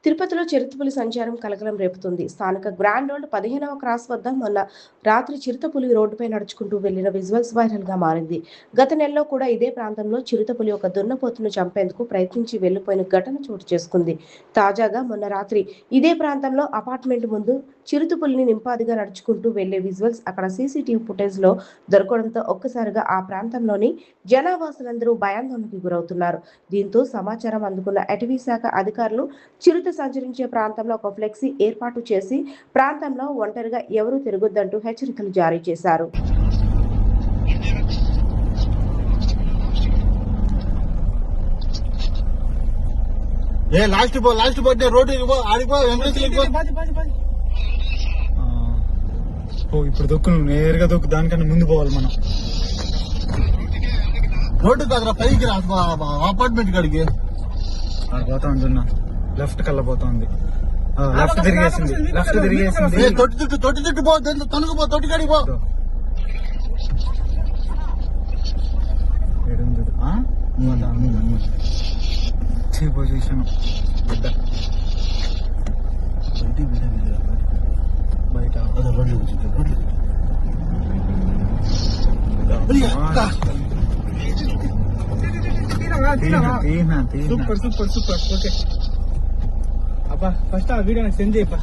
తిరుపతిలో చిరుతపులి సంచారం కలకలం రేపుతుంది. స్థానిక గ్రాండ్ రోడ్ 15వ క్రాస్ వద్ద మొన్న రాత్రి చిరుతపులి రోడ్డుపై నడుచుకుంటూ వెళ్లిన విజువల్స్ వైరల్ గా మారింది. గత నెలలో కూడా ఇదే ప్రాంతంలో చిరుతపులి ఒక దున్నపోతును చంపేందుకు ప్రయత్నించి వెళ్లిపోయిన ఘటన చోటు చేసుకుంది. తాజాగా మొన్న రాత్రి ఇదే ప్రాంతంలో అపార్ట్మెంట్ ముందు చిరుతపులిని నింపాదిగా నడుచుకుంటూ వెళ్లే విజువల్స్ అక్కడ సీసీటీవీ ఫుటేజ్ లో దొరకడంతో ఒక్కసారిగా ఆ ప్రాంతంలోని జనావాసులందరూ భయాందోళనకు గురవుతున్నారు. దీంతో సమాచారం అందుకున్న అటవీ శాఖ అధికారులు చిరుత సంచరించే ప్రాంతంలో ఒక ఫ్లెక్సీ ఏర్పాటు చేసి ప్రాంతంలో ఒంటరిగా ఎవరూ తిరగొద్దంటూ హెచ్చరికలు జారీ చేశారు. ఇప్పుడు దొక్కు నేరుగా దొక్కు, దానికన్నా ముందు పోవాలి మనం. రోడ్డు కాదురా, పైకి రా, అపార్ట్మెంట్ కాడికి పోతా ఉంటున్నా. లెఫ్ట్ కల్లా పోతుంది. లెఫ్ట్ తిరిగేసింది. తొట్టి చుట్టూ పో, తనుకు పో, తొట్టి కాడికి పో. చూసాను బయట సూపర్ సూపర్ సూపర్. ఓకే అబ్బా, ఫస్ట్ ఆ వీడియో నాకు సెండ్ చేయప్పా.